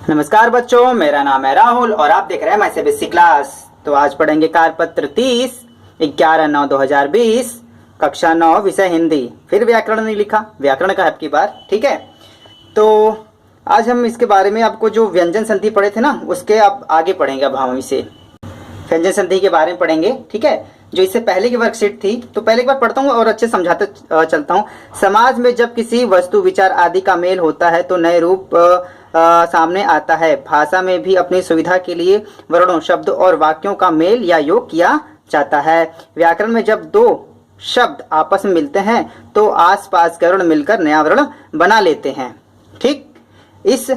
नमस्कार बच्चों, मेरा नाम है राहुल और आप देख रहे हैं माय सीबीएसई क्लास। तो आज पढ़ेंगे कार्यपत्र 30 11/9/2020 कक्षा 9 विषय हिंदी। फिर व्याकरण नहीं लिखा, व्याकरण का है आपकी बार। ठीक है, तो आज हम इसके बारे में आपको जो व्यंजन संधि पढ़े थे ना, उसके आप आगे पढ़ेंगे। अब हम इसे व्यंजन संधि के बारे में पढ़ेंगे। ठीक है, जो इससे पहले की वर्कशीट थी, तो पहले एक बार पढ़ता हूँ और अच्छे समझाते चलता हूँ। समाज में जब किसी वस्तु विचार आदि का मेल होता है तो नए रूप सामने आता है। भाषा में भी अपनी सुविधा के लिए वर्णों, शब्द और वाक्यों का मेल या योग किया जाता है। व्याकरण में जब दो शब्द आपस में मिलते हैं तो आसपास के वर्ण मिलकर नया वर्ण बना लेते हैं। ठीक, इस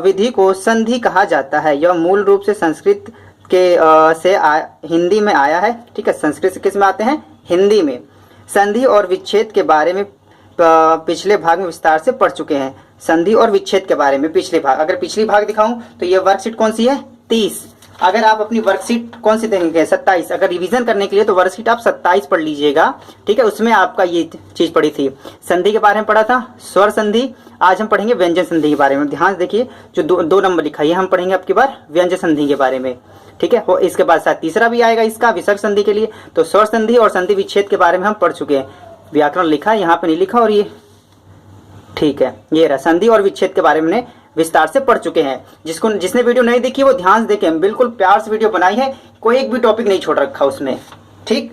विधि को संधि कहा जाता है। यह मूल रूप से संस्कृत के हिंदी में आया है। ठीक है, संस्कृत से किस में आते हैं? हिंदी में। संधि और विच्छेद के बारे में पिछले भाग में विस्तार से पढ़ चुके हैं। संधि और विच्छेद के बारे में पिछले भाग, अगर पिछली भाग दिखाऊं तो ये वर्कशीट कौन सी है? 30। अगर आप अपनी वर्कशीट कौन सी देखेंगे? 27। अगर रिवीजन करने के लिए तो वर्कशीट आप 27 पढ़ लीजिएगा। ठीक है, उसमें आपका ये चीज पढ़ी थी। संधि के बारे में पढ़ा था, स्वर संधि। आज हम पढ़ेंगे व्यंजन संधि के बारे में। ध्यान से देखिए, जो दो नंबर लिखा है, हम पढ़ेंगे आपकी बार व्यंजन संधि के बारे में। ठीक है, और इसके बाद साथ तीसरा भी आएगा इसका विसर्ग संधि के लिए। तो स्वर संधि और संधि विच्छेद के बारे में हम पढ़ चुके हैं। व्याकरण लिखा है, यहाँ पे नहीं लिखा। और ये ठीक है, ये रहा संधि और विच्छेद के बारे में विस्तार से पढ़ चुके हैं। जिसने वीडियो नहीं देखी वो ध्यान से देखें, बिल्कुल प्यार से वीडियो बनाई है, कोई एक भी टॉपिक नहीं छोड़ रखा उसमें। ठीक,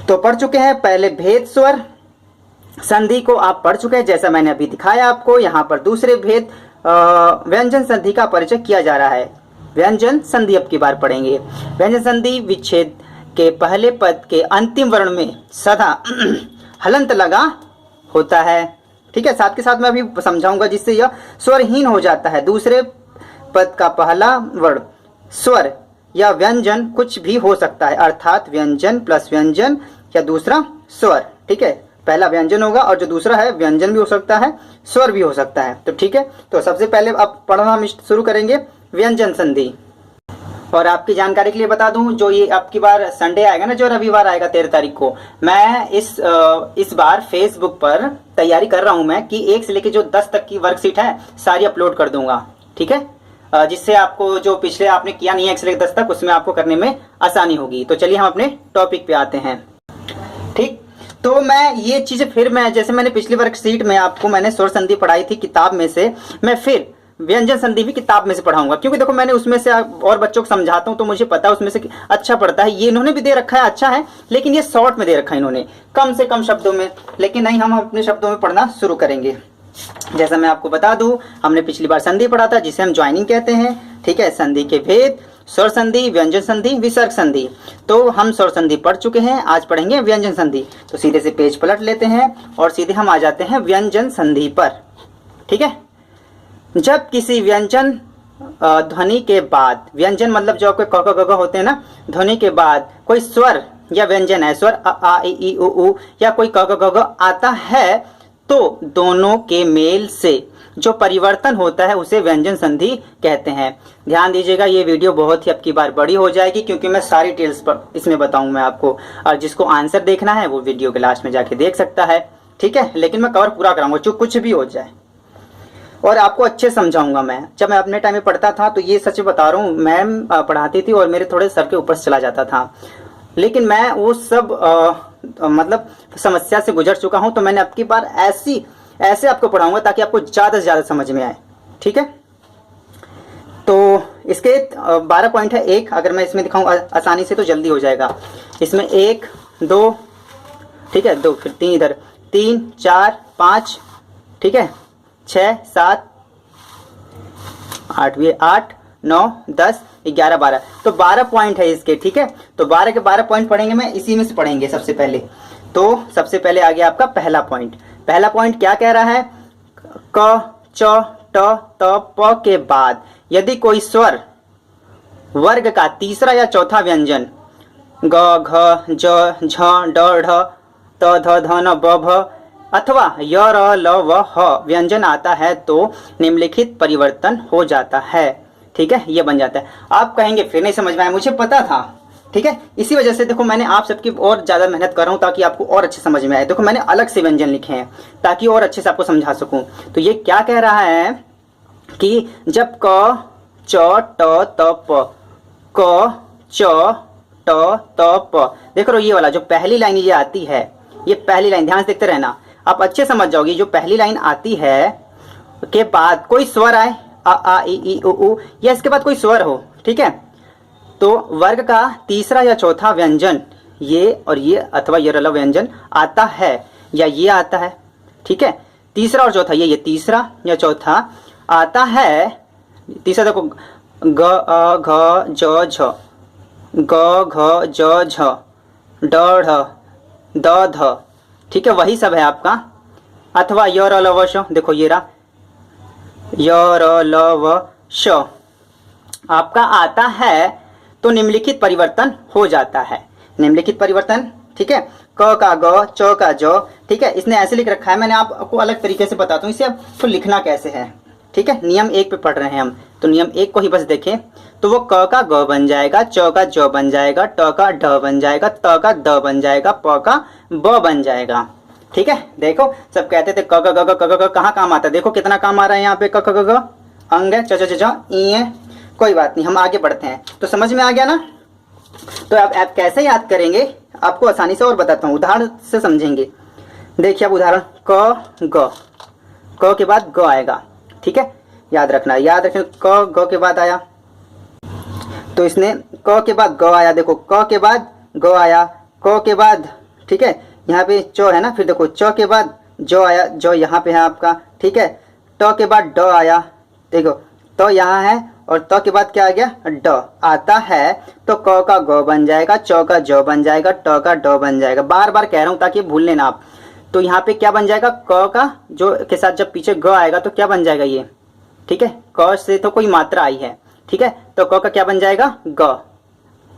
तो पढ़ चुके हैं। पहले भेद स्वर संधि को आप पढ़ चुके हैं, जैसा मैंने अभी दिखाया आपको। यहाँ पर दूसरे भेद व्यंजन संधि का परिचय किया जा रहा है। व्यंजन संधि अब की बार पढ़ेंगे। व्यंजन संधि विच्छेद के पहले पद के अंतिम वर्ण में सदा हलंत लगा होता है। ठीक है, साथ के साथ मैं अभी समझाऊंगा जिससे यह स्वरहीन हो जाता है। दूसरे पद का पहला वर्ण स्वर या व्यंजन कुछ भी हो सकता है, अर्थात व्यंजन प्लस व्यंजन या दूसरा स्वर। ठीक है, पहला व्यंजन होगा और जो दूसरा है व्यंजन भी हो सकता है, स्वर भी हो सकता है। तो ठीक है, तो सबसे पहले अब पढ़ना हम शुरू करेंगे व्यंजन संधि। और आपकी जानकारी के लिए बता दूं, जो ये आपकी बार संडे आएगा ना, जो रविवार आएगा 13 तारीख को, मैं इस बार फेसबुक पर तैयारी कर रहा हूं मैं कि 1 से लेकर जो 10 तक की वर्कशीट है सारी अपलोड कर दूंगा। ठीक है, जिससे आपको जो पिछले आपने किया नहीं है 1 से लेकर 10 तक, उसमें आपको करने में आसानी होगी। तो चलिए हम अपने टॉपिक पे आते हैं। ठीक, तो मैं ये चीजें फिर मैं जैसे मैंने पिछली वर्कशीट में आपको मैंने स्वर संधि पढ़ाई थी किताब में से, मैं फिर व्यंजन संधि भी किताब में से पढ़ाऊंगा। क्योंकि देखो मैंने उसमें से और बच्चों को समझाता हूं तो मुझे पता है उसमें से अच्छा पड़ता है। ये इन्होंने भी दे रखा है, अच्छा है, लेकिन ये शॉर्ट में दे रखा है इन्होंने, कम से कम शब्दों में। लेकिन नहीं, हम अपने शब्दों में पढ़ना शुरू करेंगे। जैसा मैं आपको बता दूं, हमने पिछली बार संधि पढ़ा था जिसे हम ज्वाइनिंग कहते हैं। ठीक है, संधि के भेद, स्वर संधि, व्यंजन संधि, विसर्ग संधि। तो हम स्वर संधि पढ़ चुके हैं, आज पढ़ेंगे व्यंजन संधि। तो सीधे से पेज पलट लेते हैं और सीधे हम आ जाते हैं व्यंजन संधि पर। ठीक है, जब किसी व्यंजन ध्वनि के बाद, व्यंजन मतलब जो आपके क ख ग घ होते हैं ना, ध्वनि के बाद कोई स्वर या व्यंजन है, स्वर अ आ इ ई उ ऊ या कोई क ख ग घ आता है, तो दोनों के मेल से जो परिवर्तन होता है उसे व्यंजन संधि कहते हैं। ध्यान दीजिएगा, ये वीडियो बहुत ही अब की बार बड़ी हो जाएगी क्योंकि मैं सारी डिटेल्स पर इसमें बताऊं मैं आपको, और जिसको आंसर देखना है वो वीडियो के लास्ट में जाके देख सकता है। ठीक है, लेकिन मैं कवर पूरा कराऊंगा, जो कुछ भी हो जाए, और आपको अच्छे समझाऊंगा मैं। जब मैं अपने टाइम में पढ़ता था तो ये सच बता रहा हूँ, मैम पढ़ाती थी और मेरे थोड़े सर के ऊपर से चला जाता था, लेकिन मैं वो सब मतलब समस्या से गुजर चुका हूं। तो मैंने अब की बार ऐसे आपको पढ़ाऊंगा ताकि आपको ज्यादा से ज्यादा समझ में आए। ठीक है, तो इसके 12 पॉइंट है। एक अगर मैं इसमें दिखाऊं आसानी से तो जल्दी हो जाएगा। इसमें 1 2, ठीक है, 2, फिर 3 इधर, 3 4 5, ठीक है, 6 7 8 8 9 10 11 12, तो 12 पॉइंट है इसके। ठीक है, तो 12 के 12 पॉइंट पढ़ेंगे, मैं इसी में से पढ़ेंगे सबसे पहले। तो सबसे पहले आ गया आपका पहला पॉइंट। पहला पॉइंट क्या कह रहा है? क च ट त प के बाद यदि कोई स्वर वर्ग का तीसरा या चौथा व्यंजन ग घ ज झ ड ढ त ध ध न ब भ अथवा य र ल व ह व्यंजन आता है तो निम्नलिखित परिवर्तन हो जाता है। ठीक है, ये बन जाता है। आप कहेंगे फिर नहीं समझ में आया, मुझे पता था। ठीक है, इसी वजह से देखो मैंने आप सबकी और ज्यादा मेहनत कर रहा हूं ताकि आपको और अच्छे समझ में आए। देखो मैंने अलग से व्यंजन लिखे हैं ताकि और अच्छे से आपको समझा सकूं। तो ये क्या कह रहा है कि जब क च ट त प, क च ट त प, देखो ये वाला जो पहली लाइन ये आती है, ये पहली लाइन ध्यान से देखते रहना, आप अच्छे समझ जाओगे। जो पहली लाइन आती है के बाद कोई स्वर आए, अ आ ई उ ऊ, या इसके बाद कोई स्वर हो, ठीक है, तो वर्ग का तीसरा या चौथा व्यंजन ये और ये अथवा ये वाला व्यंजन आता है या ये आता है, ठीक है, तीसरा और चौथा ये तीसरा या चौथा आता है। तीसरा देखो ग अ घ ज झ, ग घ ज झ, ड ढ द ध, ठीक है, वही सब है आपका। अथवा य र ल व श, देखो ये रहा य र ल व श आपका आता है, तो निम्नलिखित परिवर्तन हो जाता है, निम्नलिखित परिवर्तन, ठीक है। क का ग, च का ज, ठीक है, इसने ऐसे लिख रखा है, मैंने आपको अलग तरीके से बताता हूँ इसे आपको लिखना कैसे है, ठीक है। नियम 1 पे पढ़ रहे हैं हम, तो नियम 1 को ही बस देखें, तो वो क का ग बन जाएगा, च का ज बन जाएगा, ट का ढ बन जाएगा, त का द बन जाएगा, प का ब बन जाएगा, ठीक है। देखो सब कहते थे क ग ग ग ग कहाँ काम आता है, देखो कितना काम आ रहा है यहाँ पे, क क ग ग अंग है, च च च च ई है, कोई बात नहीं, हम आगे बढ़ते हैं। तो समझ में आ गया ना। तो अब आप कैसे याद करेंगे आपको आसानी से और बताता हूँ, उदाहरण से समझेंगे। देखिए अब उदाहरण क ग, क के बाद ग आएगा, ठीक है, याद रखना, याद रखना, क ग के बाद आया, तो इसने क के बाद ग आया, देखो क के बाद ग आया, क के बाद, ठीक है, यहाँ पे च है ना, फिर देखो च के बाद जो आया, जो यहाँ पे है आपका, ठीक है, ट के बाद ड आया, देखो तो यहाँ है, और त के बाद क्या आ गया, ड आता है, तो क का ग बन जाएगा, च का ज बन जाएगा, ट का ड बन जाएगा। बार बार कह रहा हूँ ताकि भूल लेना आप। तो यहाँ पे क्या बन जाएगा, क का जो के साथ जब पीछे ग आएगा तो क्या बन जाएगा ये, ठीक है, क से तो कोई मात्रा आई है, ठीक है, तो क का क्या बन जाएगा, ग,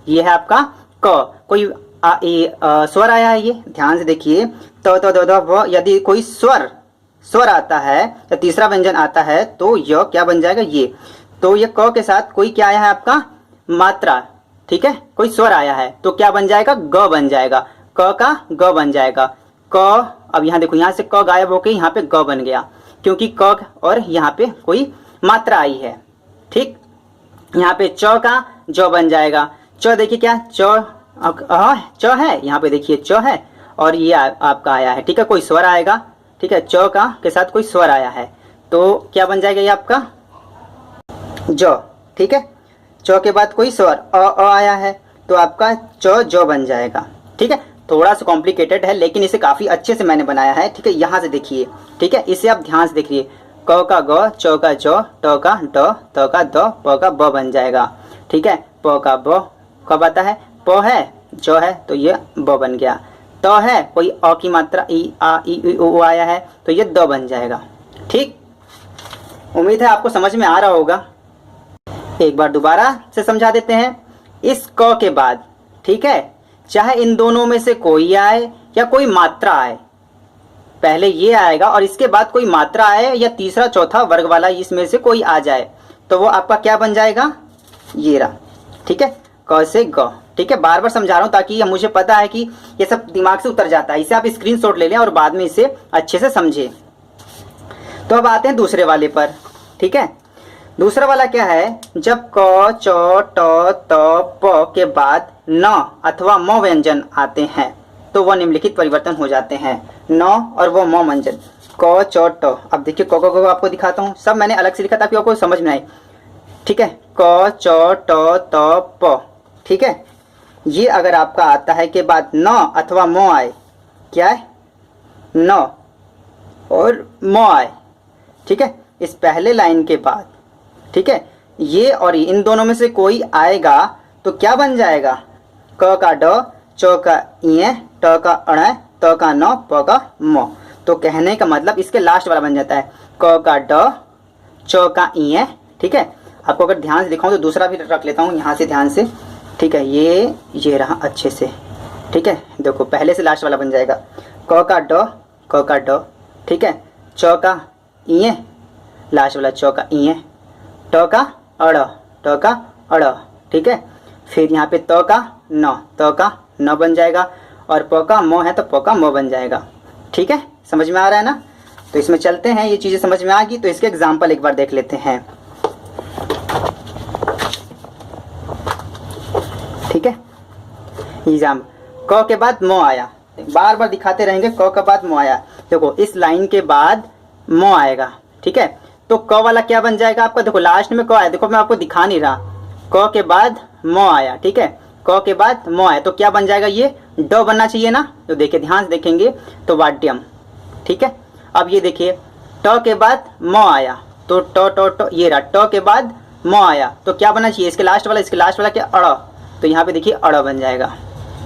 ये है आपका क। कोई स्वर आया है, ये ध्यान से देखिए, तो द द व, यदि कोई स्वर आता है या तीसरा व्यंजन आता है तो यह क्या बन जाएगा, ये, तो ये क के साथ कोई क्या आया है आपका, मात्रा, ठीक है, कोई स्वर आया है तो क्या बन जाएगा, ग बन जाएगा, क का ग बन जाएगा, क। अब यहाँ देखो, यहाँ से क गायब होके यहाँ पे ग बन गया, क्योंकि क और यहाँ पे कोई मात्रा आई है, ठीक। यहाँ पे च का ज बन जाएगा, च देखिए क्या च है, यहाँ पे देखिए च है, और ये आपका आया है, ठीक है, कोई स्वर आएगा, ठीक है, च का के साथ कोई स्वर आया है तो क्या बन जाएगा ये आपका ज, ठीक है, च के बाद कोई स्वर आया है तो आपका च ज बन जाएगा, ठीक है। थोड़ा सा कॉम्प्लिकेटेड है लेकिन इसे काफी अच्छे से मैंने बनाया है, ठीक है, यहाँ से देखिए, ठीक है, इसे आप ध्यान से देखिए, क का ग, च का च, ट का ड, त का द, प का ब बन जाएगा, ठीक है, प का ब कब आता है, प है, ज है तो ये ब बन गया, त है, कोई अ की मात्रा ई आ ई उ आया है तो ये द बन जाएगा, ठीक। उम्मीद है आपको समझ में आ रहा होगा। एक बार दोबारा से समझा देते हैं। इस क के बाद, ठीक है, चाहे इन दोनों में से कोई आए या कोई मात्रा आए, पहले ये आएगा और इसके बाद कोई मात्रा आए या तीसरा चौथा वर्ग वाला इसमें से कोई आ जाए तो वो आपका क्या बन जाएगा, ये रहा, ठीक है, क से ग, ठीक है। बार बार समझा रहा हूँ ताकि मुझे पता है कि ये सब दिमाग से उतर जाता है, इसे आप स्क्रीनशॉट ले लें और बाद में इसे अच्छे से समझें। तो अब आते हैं दूसरे वाले पर, ठीक है। दूसरा वाला क्या है, जब क च ट त प के बाद न अथवा म व्यंजन आते हैं तो वह निम्नलिखित परिवर्तन हो जाते हैं, न और वो म व्यंजन, क च ट। अब देखिए क क आपको दिखाता हूँ, सब मैंने अलग से लिखा ताकि आपको समझ में आए, ठीक है, क च ट त प, ठीक है। ये अगर आपका आता है के बाद न अथवा म आए, क्या है, न और म आए, ठीक है, इस पहले लाइन के बाद, ठीक है, ये और इन दोनों में से कोई आएगा तो क्या बन जाएगा, क का ड, च का इ, ट का अण, त का न, प का म। तो कहने का मतलब इसके लास्ट वाला बन जाता है क का ड, च का इ, ठीक है। आपको अगर ध्यान से दिखाऊं तो दूसरा भी रख लेता हूँ यहाँ से ध्यान से, ठीक है, ये रहा अच्छे से, ठीक है, देखो पहले से लास्ट वाला बन जाएगा क का ड, क का ड, ठीक है, च का इ, लास्ट वाला च का इ, ट का अड़, ट का अड़, ठीक है, फिर यहाँ पे त का न बन जाएगा और प का म है तो प का म बन जाएगा, ठीक है, समझ में आ रहा है ना। तो इसमें चलते हैं, ये चीजें समझ में आ गई तो इसके एग्जाम्पल एक बार देख लेते हैं। ठीक है, एग्जाम क के बाद म आया, बार बार दिखाते रहेंगे क के बाद म आया। देखो इस लाइन के बाद म आएगा, ठीक है, तो क वाला क्या बन जाएगा आपका, देखो लास्ट में क आया, देखो मैं आपको दिखा नहीं रहा, क के बाद म आया, ठीक है, क के बाद म आया तो क्या बन जाएगा, ये ड बनना चाहिए ना। तो देखिए ध्यान से देखेंगे तो वाड्यम, ठीक है। अब ये देखिए ट के बाद म आया तो ट ट ट, ये रहा, ट के बाद म आया तो क्या बनना चाहिए, इसके लास्ट वाला क्या, अड़, तो यहाँ पे देखिए अड़ बन जाएगा,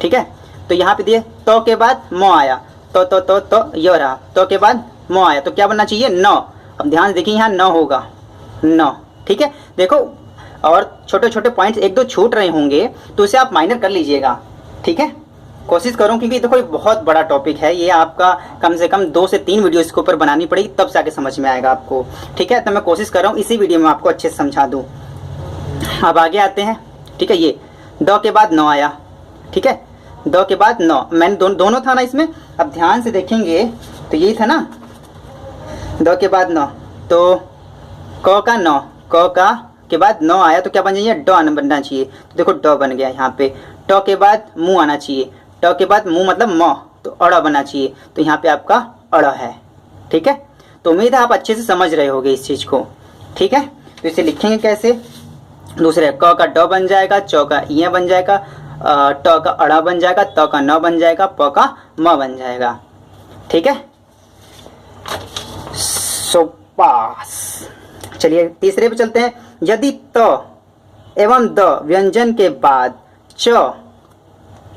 ठीक है। तो यहाँ पे देखिए तो के बाद म आया तो ये रहा, तो के बाद म आया तो क्या बनना चाहिए, न। अब ध्यान से देखिए यहाँ न होगा, न, ठीक है। देखो और छोटे छोटे पॉइंट्स एक दो छूट रहे होंगे तो उसे आप माइनर कर लीजिएगा, ठीक है। कोशिश करूं क्योंकि देखो ये बहुत बड़ा टॉपिक है, ये आपका कम से कम 2 से 3 वीडियो इसके ऊपर बनानी पड़ेगी तब से आके समझ में आएगा आपको, ठीक है। तो मैं कोशिश कर रहा हूँ इसी वीडियो में आपको अच्छे से समझा दूं। अब आगे आते हैं, ठीक है। ये द के बाद न आया, ठीक है, द के बाद न, मैंने दोनों था ना इसमें। अब ध्यान से देखेंगे तो यही था ना, द के बाद न, तो क का न, क का के बाद न आया तो क्या बन जाइए, ड बनना चाहिए, तो देखो ड बन गया। यहाँ पे ट के बाद मुंह आना चाहिए, ट के बाद मुंह मतलब म, तो अड़ बनना चाहिए, तो यहाँ पे आपका अड़ है, ठीक है। तो उम्मीद है आप अच्छे से समझ रहे होंगे इस चीज को, ठीक है। तो इसे लिखेंगे कैसे, दूसरे क का ड बन जाएगा, च का इ बन जाएगा, ट का अड़ा बन जाएगा, त का न बन जाएगा, प का म बन जाएगा, ठीक है। सोपास। चलिए तीसरे पे चलते हैं। यदि त एवं द व्यंजन के बाद च,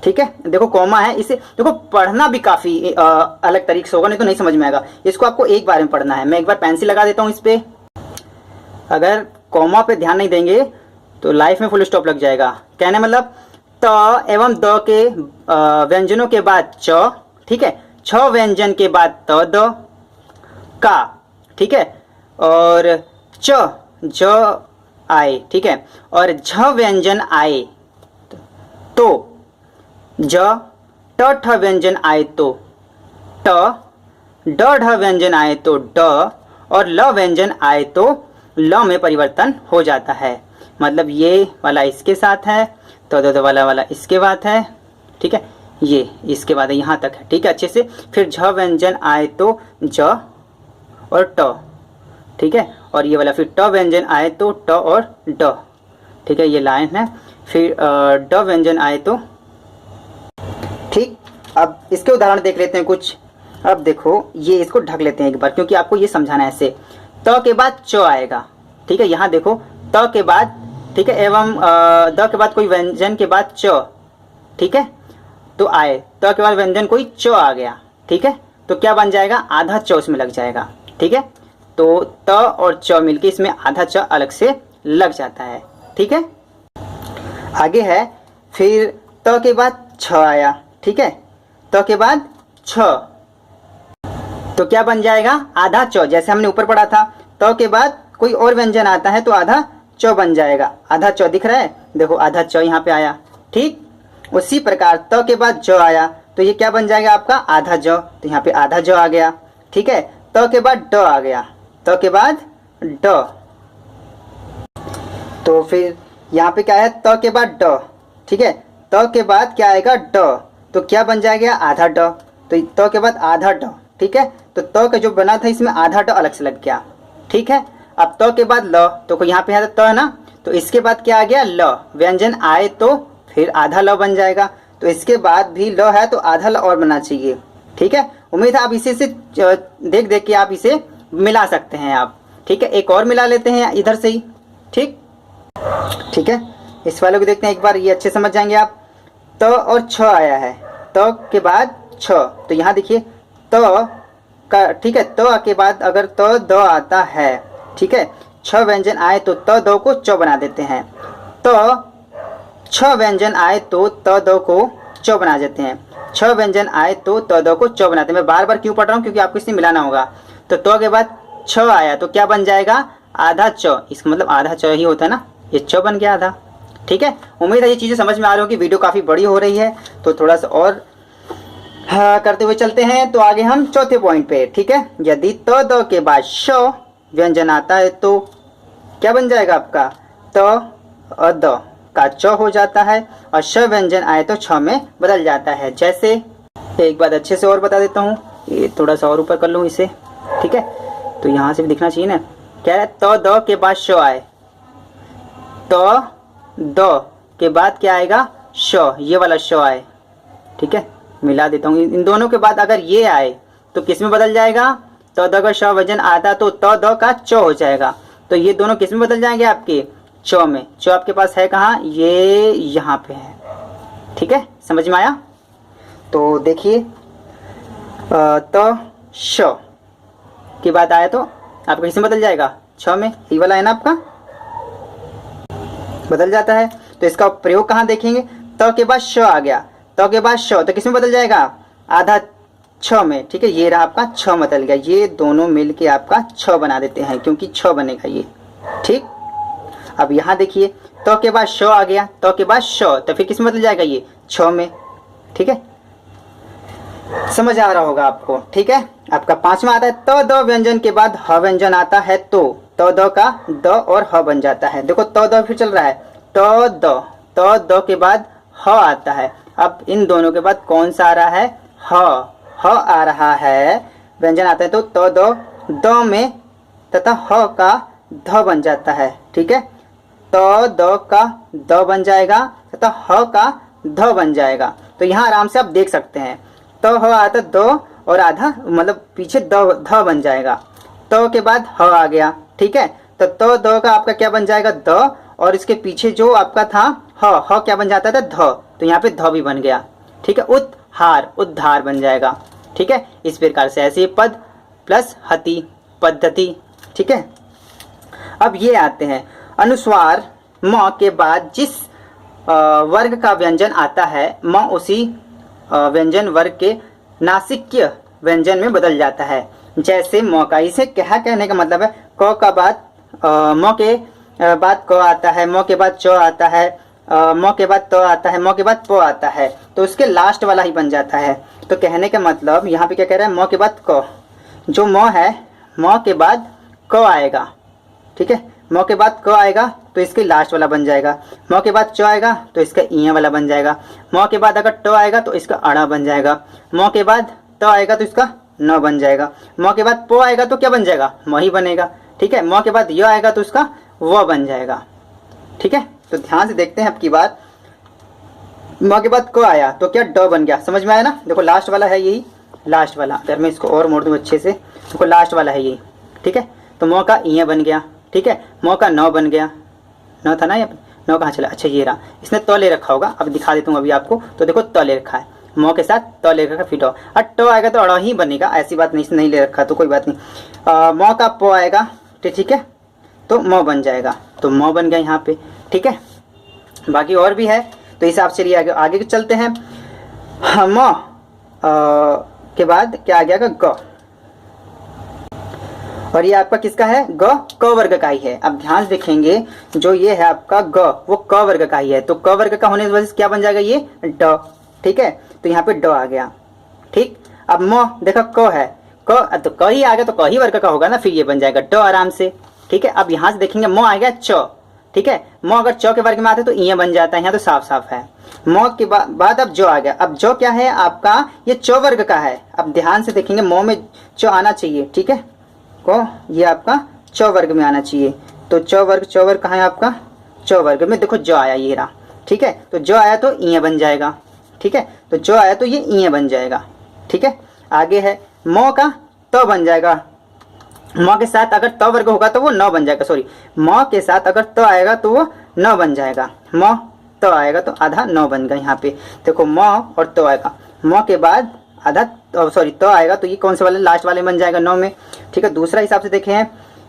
ठीक है, देखो कॉमा है, इसे देखो पढ़ना भी काफी अलग तरीके से होगा, नहीं तो नहीं समझ में आएगा। इसको आपको एक बार में पढ़ना है। मैं एक बार पेंसिल लगा देता हूं इस पे, अगर कॉमा पे ध्यान नहीं देंगे तो लाइफ में फुल स्टॉप लग जाएगा। कहने मतलब त एवं द के व्यंजनों के बाद च, ठीक है, छ व्यंजन के बाद त द का, ठीक है, और च ज आए, ठीक है, और झ व्यंजन आए तो ज, ट ठ व्यंजन आए तो ट, ड ढ व्यंजन आए तो ड, और ल व्यंजन आए तो ल में परिवर्तन हो जाता है। मतलब ये वाला इसके साथ है तो द वाला इसके बाद है, ठीक है, ये इसके बाद है, यहाँ तक है, ठीक है, अच्छे से। फिर झ व्यंजन आए तो ज और ट, ठीक है, और ये वाला फिर ट व्यंजन आए तो ट और ड, ठीक है, ये लाइन है। फिर ड व्यंजन आए तो, ठीक। अब इसके उदाहरण देख लेते हैं कुछ। अब देखो ये इसको ढक लेते हैं एक बार क्योंकि आपको ये समझाना है ऐसे। त के बाद च आएगा, ठीक है, यहाँ देखो त के बाद, ठीक है, एवं द के बाद कोई व्यंजन के बाद च, ठीक है, तो आए, त के बाद व्यंजन कोई च आ गया, ठीक है, तो क्या बन जाएगा, आधा च उसमें लग जाएगा, ठीक है। तो त और च मिलके इसमें आधा च अलग से लग जाता है, ठीक है। आगे है, फिर त के बाद छ आया, ठीक है, त के बाद छ, तो क्या बन जाएगा, आधा च, जैसे हमने ऊपर पढ़ा था, त के बाद कोई और व्यंजन आता है तो आधा च बन जाएगा। आधा च दिख रहा है, देखो आधा च यहाँ पे आया, ठीक। उसी प्रकार त के बाद ज आया तो ये क्या बन जाएगा आपका, आधा ज, तो यहाँ पे आधा ज आ गया, ठीक है। त के बाद ड आ गया, त के बाद ड, तो फिर यहाँ पे क्या है, त के बाद ड, ठीक है, त के बाद क्या आएगा, ड, तो क्या बन जाएगा, आधा ड, तो त के बाद आधा ड, ठीक है, तो त का जो बना था इसमें आधा ड अलग से लग गया, ठीक है। अब त के बाद ल, तो यहाँ पे है त ना, तो इसके बाद क्या आ गया, ल, व्यंजन आए तो फिर आधा ल बन जाएगा, तो इसके बाद भी ल है तो आधा ल और बनना चाहिए, ठीक है। उम्मीद है आप इसे से देख देख के आप इसे मिला सकते हैं आप, ठीक है। एक और मिला लेते हैं इधर से ही, ठीक, ठीक है। इस वाले को देखते हैं एक बार, ये अच्छे समझ जाएंगे आप। त और छ आया है, त के बाद छ, तो यहाँ देखिए त का, ठीक है, त के बाद अगर त द आता है, ठीक है, छ व्यंजन आए तो त द को च बना देते हैं, तो छ व्यंजन आए तो त द को च बना देते हैं, छ व्यंजन आए तो त द को च बनाते हैं। मैं बार बार क्यों पढ़ रहा हूँ, क्योंकि आपको इसमें मिलाना होगा। तो त के बाद छ आया तो क्या बन जाएगा, आधा च, इसका मतलब आधा च ही होता है ना, ये च बन गया आधा, ठीक है। उम्मीद है ये चीज़ें समझ में आ रही होगी। वीडियो काफ़ी बड़ी हो रही है तो थोड़ा सा और हाँ, करते हुए चलते हैं। तो आगे हम चौथे पॉइंट पे, ठीक है। यदि तो दो के बाद श व्यंजन आता है तो क्या बन जाएगा आपका, तो द का च हो जाता है और श व्यंजन आए तो छ में बदल जाता है। जैसे एक बात अच्छे से और बता देता हूँ, ये थोड़ा सा और ऊपर कर लूँ इसे, ठीक है। तो यहाँ से भी दिखना चाहिए ना, क्या है, तो द के बाद श आए, तो द के बाद क्या आएगा, श, ये वाला श आए, ठीक है। मिला देता हूँ, इन दोनों के बाद अगर ये आए तो किस में बदल जाएगा, तो द का श वजन आता तो द का च हो जाएगा। तो ये दोनों किस में बदल जाएंगे, आपके च में। च आपके पास है कहाँ, ये यहाँ पे है, ठीक है। समझ में आया। तो देखिए तो श की बात आया तो आपका किस में बदल जाएगा, छ में, ये वाला है ना आपका, बदल जाता है। तो इसका प्रयोग कहाँ देखेंगे, तो के बाद श आ गया, तो के बाद श, तो किस में बदल जाएगा, आधा छ में, ठीक है। ये रहा आपका छ बदल गया, ये दोनों मिलके आपका छ बना देते हैं क्योंकि छ बनेगा ये, ठीक। अब यहाँ देखिए, तो के बाद श आ गया, तो के बाद श, तो फिर किस में बदल जाएगा, ये छ में, ठीक है। समझ आ रहा होगा आपको, ठीक है। आपका पांचवा आता है, तो दो व्यंजन के बाद ह व्यंजन आता है तो दो का द और ह बन जाता है। देखो तो द फिर चल रहा है, तो दो के बाद ह आता है। अब इन दोनों के बाद कौन सा आ रहा है, ह आ रहा है, व्यंजन आता है तो दो में तथा ह का ध बन जाता है, ठीक है। तो द का द बन जाएगा तथा ह का ध बन जाएगा। तो यहाँ आराम से आप देख सकते हैं, तो ह आता दो और आधा मतलब पीछे ध बन जाएगा, तो के बाद ह आ गया, ठीक है। तो द का आपका क्या बन जाएगा, द, और इसके पीछे जो आपका था ह क्या बन जाता था, ध, तो यहाँ पे ध भी बन गया, ठीक है। उद्धार बन जाएगा, ठीक है। इस प्रकार से ऐसे पद प्लस हति पद्धति, ठीक है। अब ये आते हैं अनुस्वार म के बाद जिस वर्ग का व्यंजन आता है, म उसी व्यंजन वर्ग के नासिक्य व्यंजन में बदल जाता है। जैसे म का, इसे क्या कहने का मतलब है, क का बाद म के बाद क आता है, म के बाद च आता है, म के बाद त आता है, म के बाद प आता है, तो उसके लास्ट वाला ही बन जाता है। तो कहने का मतलब यहाँ पे क्या कह रहा है, म के बाद क, जो म है, म के बाद क आएगा, ठीक है। म के बाद क आएगा तो इसके लास्ट वाला बन जाएगा, म के बाद च आएगा तो इसका इया वाला बन जाएगा, म के बाद अगर ट आएगा तो इसका अड़ा बन जाएगा, म के बाद त आएगा तो इसका न बन जाएगा, म के बाद प आएगा तो क्या बन जाएगा, म ही बनेगा, ठीक है। म के बाद य आएगा तो उसका व बन जाएगा, ठीक है। तो ध्यान से देखते हैं अब की बात, म के बाद क आया तो क्या ड बन गया, समझ में आया ना। देखो लास्ट वाला है यही, लास्ट वाला, अगर मैं इसको और मोड़ दूं अच्छे से, देखो लास्ट वाला है यही, ठीक है। तो म का इया बन गया, ठीक है। म का न बन गया, न था ना, ये न कहाँ चला, अच्छा ये रहा, इसने तो ले रखा होगा, अब दिखा देता हूँ अभी आपको। तो देखो तो ले रखा है, म के साथ तो ले रखा, फिट हो, और ट आएगा तो अड़ा ही बनेगा, ऐसी बात नहीं, नहीं ले रखा तो कोई बात नहीं। म का प आएगा, ठीक है, तो म बन जाएगा, तो म बन गया यहाँ पे, ठीक है। बाकी और भी है, तो हिसाब से चलिए आगे चलते हैं। म के बाद क्या आ गया, ग, और ये आपका किसका है, ग, क वर्ग का ही है। अब ध्यान से देखेंगे, जो ये है आपका ग, वो क वर्ग का ही है, तो क वर्ग का होने की वजह से क्या बन जाएगा, ये ड, ठीक है। तो यहाँ पे ड आ गया, ठीक। अब म देखो क है, क तो क ही आ गया, तो क ही वर्ग का होगा ना, फिर ये बन जाएगा ड आराम से, ठीक है। अब यहाँ से देखेंगे म आ गया च, ठीक है। म अगर च के वर्ग में आते तो इया बन जाता है, यहाँ तो साफ साफ है। म के बाद अब जो आ गया, अब जो क्या है आपका, ये च वर्ग का है। अब ध्यान से देखेंगे, म में च आना चाहिए, ठीक है, को ये आपका च वर्ग में आना चाहिए। तो च वर्ग कहाँ है आपका, च वर्ग में, देखो जो आया ये रहा, ठीक है। तो जो आया तो इया बन जाएगा, ठीक है। तो जो आया तो ये इया बन जाएगा, ठीक है। आगे है म का तो बन जाएगा, म के साथ अगर त वर्ग होगा तो वो न बन जाएगा, सॉरी, म के साथ अगर त आएगा तो वो न बन जाएगा, म त आएगा तो आधा न बन गया। यहाँ पे देखो म और त आएगा, म के बाद आधा, सॉरी त आएगा तो ये कौन से वाले, लास्ट वाले बन जाएगा 9 में, ठीक है। दूसरा हिसाब से देखें,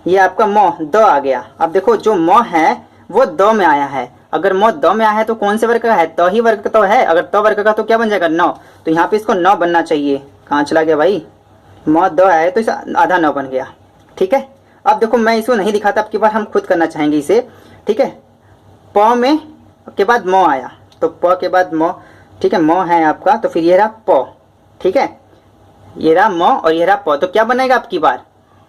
ये आपका म द आ गया। अब देखो जो म है वो द में आया है, अगर म द में आया है तो कौन से वर्ग का है, त ही वर्ग का तो है, अगर त वर्ग का तो क्या बन जाएगा, 9, तो यहाँ पे इसको 9 बनना चाहिए। कहाँ चला गया भाई, म द आया तो इस आधा 9 बन गया, ठीक है। अब देखो मैं इसको नहीं दिखाता, अब की बार हम खुद करना चाहेंगे इसे, ठीक है। प में के बाद म आया, तो प के बाद म, ठीक है, म है आपका, तो फिर ये रहा प, ठीक है, ये रहा म और ये रहा प, तो क्या बनेगा आपकी बार,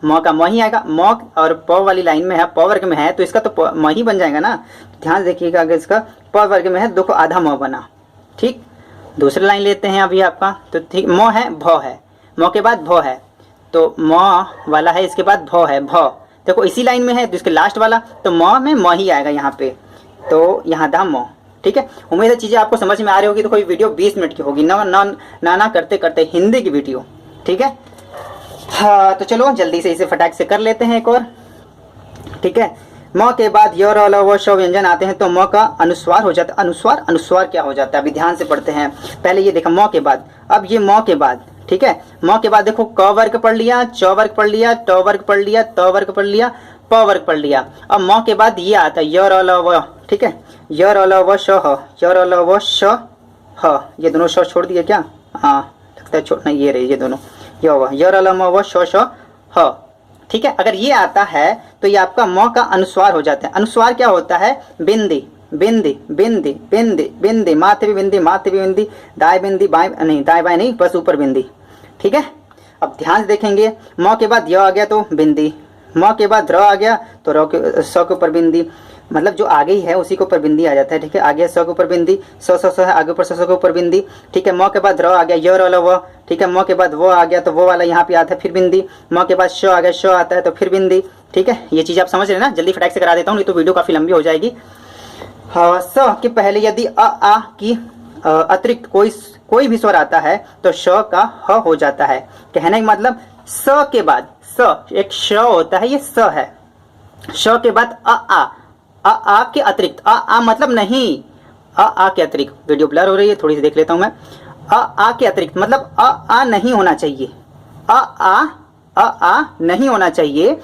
म का म ही आएगा। म और प वाली लाइन में है, प वर्ग में है, तो इसका तो म ही बन जाएगा ना। ध्यान देखिएगा, अगर इसका प वर्ग में है देखो आधा म बना। ठीक, दूसरी लाइन लेते हैं अभी आपका, तो ठीक, म है भ है, म के बाद भ है, तो म वाला है, इसके बाद भ है, भ देखो इसी लाइन में है, तो इसके लास्ट वाला तो म में म ही आएगा यहाँ पे, तो यहाँ था म। ठीक है, उम्मीद है चीज़ें आपको समझ में आ रही होगी। तो कोई वीडियो 20 मिनट की होगी ना ना ना ना करते करते हिंदी की वीडियो। ठीक है, हाँ तो चलो जल्दी से इसे फटाक से कर लेते हैं एक और। ठीक है, म के बाद य र ल व श व्यंजन आते हैं तो म का अनुस्वार हो जाता है। अनुस्वार, अनुस्वार क्या हो जाता है अभी ध्यान से पढ़ते हैं। पहले ये देखा म के बाद, अब ये म के बाद। ठीक है, म के बाद देखो क वर्ग पढ़ लिया, च वर्ग पढ़ लिया, ट वर्ग पढ़ लिया, त वर्ग पढ़ लिया, प वर्ग पढ़ लिया। अब म के बाद ये आता है य र ल व। ठीक है, य र ल व श ह, य र ल व श ह, ये दोनों श छोड़ दिए क्या, हाँ लगता है छोड़ना, ये रही ये दोनों य र ल म व श श ह। ठीक है, अगर ये आता है तो ये आपका म का अनुस्वार हो जाता है। अनुस्वार क्या होता है, बिंदी बिंदी बिंदी बिंदी बिंदी, माथे भी बिंदी, माथे भी बिंदी, दाएं बिंदी बाएं नहीं, दाएं बाएं नहीं, बस ऊपर बिंदी। ठीक है, अब ध्यान से देखेंगे, म के बाद य आ गया तो बिंदी, म के बाद र आ गया तो र के स के ऊपर बिंदी, मतलब जो आगे ही है उसी के ऊपर बिंदी आ जाता है। ठीक है, आगे स के ऊपर बिंदी, स है आगे ऊपर स के ऊपर बिंदी। ठीक है, म के बाद र आ गया, य र ल व। ठीक है, म के बाद वो आ गया तो वो वाला यहाँ पे आता है फिर बिंदी, म के बाद श आ गया, श आता है तो फिर बिंदी। ठीक है, ये चीज़ आप समझ रहे हैं ना, जल्दी फटाक से करा देता हूँ नहीं तो वीडियो काफ़ी लंबी हो जाएगी। हाँ, स के पहले यदि आ की अतिरिक्त कोई भी स्वर आता है तो श का ह हो जाता है। कहने का मतलब स के बाद स एक श होता है, ये स है, श के बाद आ के अतिरिक्त, आ मतलब नहीं, आ के अतिरिक्त, वीडियो ब्लर हो रही है थोड़ी सी देख लेता हूं मैं। आ के अतिरिक्त मतलब आ नहीं होना चाहिए, आ नहीं होना चाहिए।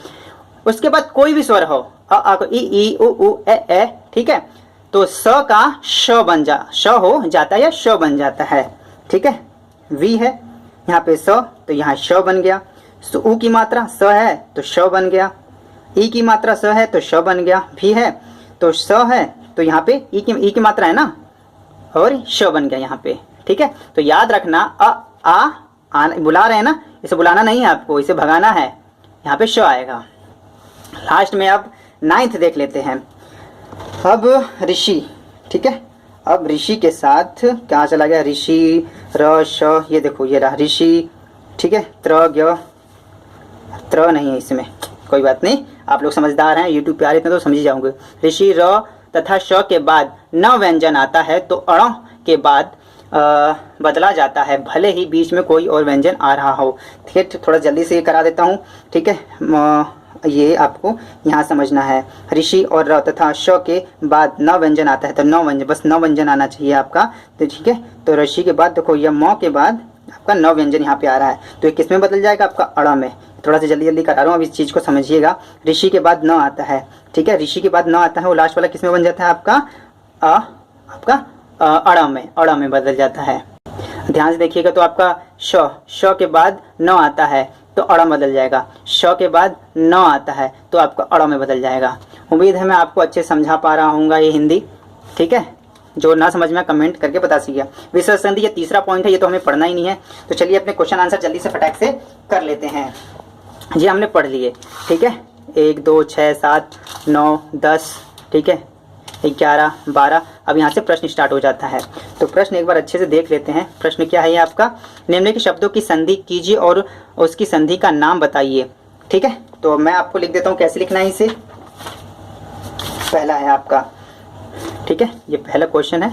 उसके बाद कोई भी स्वर हो, आ को ई उ ए। ठीक है, तो स का श हो जाता है या श बन जाता है। ठीक है, वी है यहाँ पे स, तो यहाँ श बन गया। उ की मात्रा स है तो श बन गया, ई की मात्रा स है तो श बन गया, भी है तो स है, तो यहाँ पे ई की मात्रा है ना, और श बन गया यहाँ पे। ठीक है, तो याद रखना आ बुला रहे हैं ना, इसे बुलाना नहीं है आपको, इसे भगाना है, यहाँ पे श आएगा लास्ट में। अब 9th देख लेते हैं। अब ऋषि। ठीक है, अब ऋषि के साथ क्या चला गया, ऋषि र श, ये देखो ये रहा ऋषि। ठीक है, त्र नहीं है इसमें, कोई बात नहीं, आप लोग समझदार हैं, यूट्यूब पे आ रहे थे तो समझ जाओगे। ऋषि र तथा श के बाद न व्यंजन आता है तो अण के बाद बदला जाता है, भले ही बीच में कोई और व्यंजन आ रहा हो। ठीक है, थोड़ा जल्दी से ये करा देता हूँ। ठीक है, ये आपको यहाँ समझना है, ऋषि और र तथा श के बाद न व्यंजन आता है तो न व्यंजन, बस न व्यंजन आना चाहिए आपका। तो ठीक है, तो ऋषि के बाद देखो यह म के बाद आपका न व्यंजन यहाँ पे आ रहा है, तो ये किस में बदल जाएगा, आपका अड़ में। थोड़ा सा जल्दी जल्दी करा रहा हूँ, अब इस चीज़ को समझिएगा। ऋषि के बाद न आता है, ठीक है, ऋषि के बाद न आता है, वो लास्ट वाला किस में बन जाता है आपका आपका अड़ में बदल जाता है। ध्यान से देखिएगा, तो आपका श के बाद न आता है तो अड़ बदल जाएगा, श के बाद न आता है तो आपका अड़ में बदल जाएगा। उम्मीद है मैं आपको अच्छे समझा पा रहा हूँगा ये हिंदी। ठीक है, जो ना समझ में कमेंट करके बता दीजिएगा। विसर्ग संधि ये तीसरा पॉइंट है, ये तो हमें पढ़ना ही नहीं है। तो चलिए अपने क्वेश्चन आंसर जल्दी से फटाक से कर लेते हैं। ये हमने पढ़ लिए। ठीक है, 1 2 6 7 9 10, ठीक है, 11 12। अब यहाँ से प्रश्न स्टार्ट हो जाता है, तो प्रश्न एक बार अच्छे से देख लेते हैं। प्रश्न क्या है ये आपका, निम्नलिखित शब्दों की संधि कीजिए और उसकी संधि का नाम बताइए। ठीक है, तो मैं आपको लिख देता हूँ कैसे लिखना है इसे। पहला है आपका, ठीक है, ये पहला क्वेश्चन है,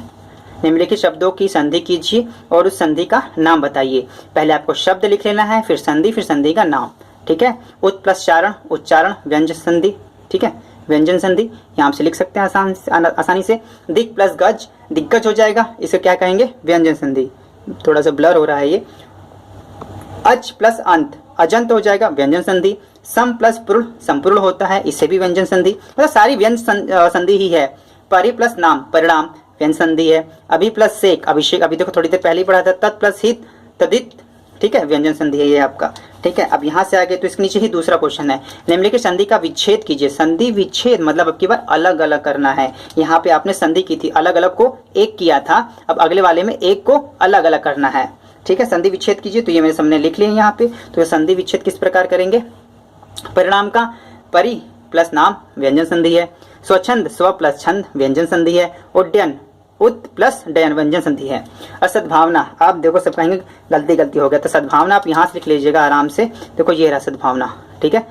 निम्नलिखित शब्दों की संधि कीजिए और उस संधि का नाम बताइए। पहले आपको शब्द लिख लेना है, फिर संधि का नाम। ठीक है, उत प्लस चारण, उच्चारण, व्यंजन संधि। ठीक है, व्यंजन संधि यहाँ से लिख सकते हैं आसानी से। दिक् प्लस गज, दिग्गज हो जाएगा, इसे क्या कहेंगे, व्यंजन संधि। थोड़ा सा ब्लर हो रहा है ये। अच प्लस अंत, अजंत हो जाएगा, व्यंजन संधि। सम प्लस पुरुष, संपूर्ण होता है, इसे भी व्यंजन संधि। मतलब सारी व्यंजन संधि ही है। परि प्लस नाम, परिणाम, व्यंजन संधि है। अभि प्लस सेक, अभिषेक, अभी देखो थोड़ी देर पहले ही पढ़ा था। तत् प्लस हित, तदित, ठीक है, व्यंजन संधि है ये आपका। ठीक है, अब यहाँ से आगे तो इसके नीचे ही दूसरा क्वेश्चन है, निम्नलिखित संधि का विच्छेद कीजिए। संधि विच्छेद मतलब अब की बार अलग अलग करना है। यहाँ पे आपने संधि की थी, अलग अलग को एक किया था, अब अगले वाले में एक को अलग अलग करना है। ठीक है, संधि विच्छेद कीजिए। तो ये मेरे सामने लिख लिए यहाँ पे। तो ये संधि विच्छेद किस प्रकार करेंगे? परिणाम का परि प्लस नाम व्यंजन संधि है। स्वच्छंद स्व प्लस छंद व्यंजन संधि है। उड्डयन उत प्लस डयन व्यंजन संधि है। और सद्भावना, आप देखो सब कहेंगे गलती हो गया, तो सद्भावना आप यहाँ से लिख लीजिएगा आराम से। देखो ये रहा सद्भावना, ठीक है,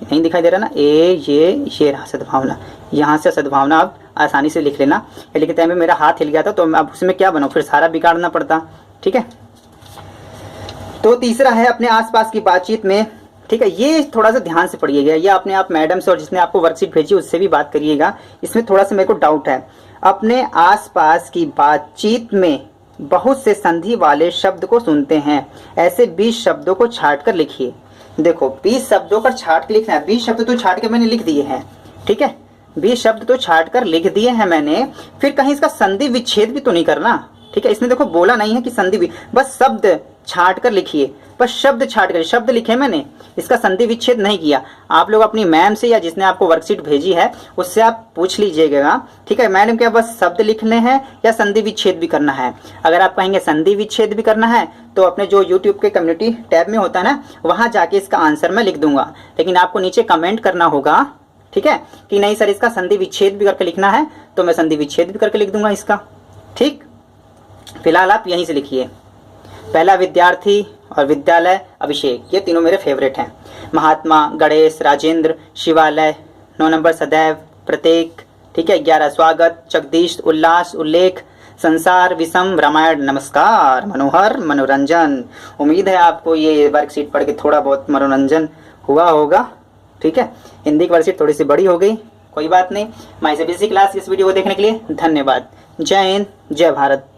नहीं दिखाई दे रहा ना, ये रहा सद्भावना। यहाँ से सद्भावना आप आसानी से लिख लेना। ये लिखते टाइम में मेरा हाथ हिल गया था, तो अब उसमें क्या बनाऊँ, फिर सारा बिगाड़ना पड़ता, ठीक है। तो तीसरा है अपने आसपास की बातचीत में, ठीक है, ये थोड़ा सा ध्यान से पढ़िएगा। ये अपने आप मैडम से और जिसने आपको वर्कशीट भेजी उससे भी बात करिएगा। इसमें थोड़ा सा मेरे को डाउट है। अपने आसपास की बातचीत में बहुत से संधि वाले शब्द को सुनते हैं, ऐसे 20 शब्दों को छाट कर लिखिए। देखो 20 शब्दों पर छाट के लिखना है। 20 शब्द तो छाट के मैंने लिख दिए हैं, ठीक है, 20 शब्द तो छाट कर लिख दिए हैं मैंने। फिर कहीं इसका संधि विच्छेद भी तो नहीं करना, ठीक है। इसने देखो बोला नहीं है कि संधि, बस शब्द छाट कर लिखिए, बस शब्द छाट कर, शब्द लिखे मैंने, इसका संधि विच्छेद नहीं किया। आप लोग अपनी मैम से या जिसने आपको वर्कशीट भेजी है उससे आप पूछ लीजिएगा, ठीक है, मैडम क्या बस शब्द लिखने हैं या संधि विच्छेद भी करना है। अगर आप कहेंगे संधि विच्छेद भी करना है तो अपने जो यूट्यूब के कम्युनिटी टैब में होता है ना, वहां जाके इसका आंसर मैं लिख दूंगा। लेकिन आपको नीचे कमेंट करना होगा, ठीक है, कि नहीं सर इसका संधि विच्छेद भी करके लिखना है, तो मैं संधि विच्छेद भी करके लिख दूंगा इसका, ठीक। फिलहाल आप यहीं से लिखिए। पहला विद्यार्थी और विद्यालय, अभिषेक, ये तीनों मेरे फेवरेट हैं। महात्मा, गणेश, राजेंद्र, शिवालय। 9 नंबर सदैव, प्रत्येक, ठीक है। 11 स्वागत, जगदीश, उल्लास, उल्लेख, संसार, विषम, रामायण, नमस्कार, मनोहर, मनोरंजन। उम्मीद है आपको ये वर्कशीट पढ़ के थोड़ा बहुत मनोरंजन हुआ होगा, ठीक है। हिंदी की वर्कशीट थोड़ी सी बड़ी हो गई, कोई बात नहीं। माई से बेसिक क्लास इस वीडियो को देखने के लिए धन्यवाद। जय हिंद, जय भारत।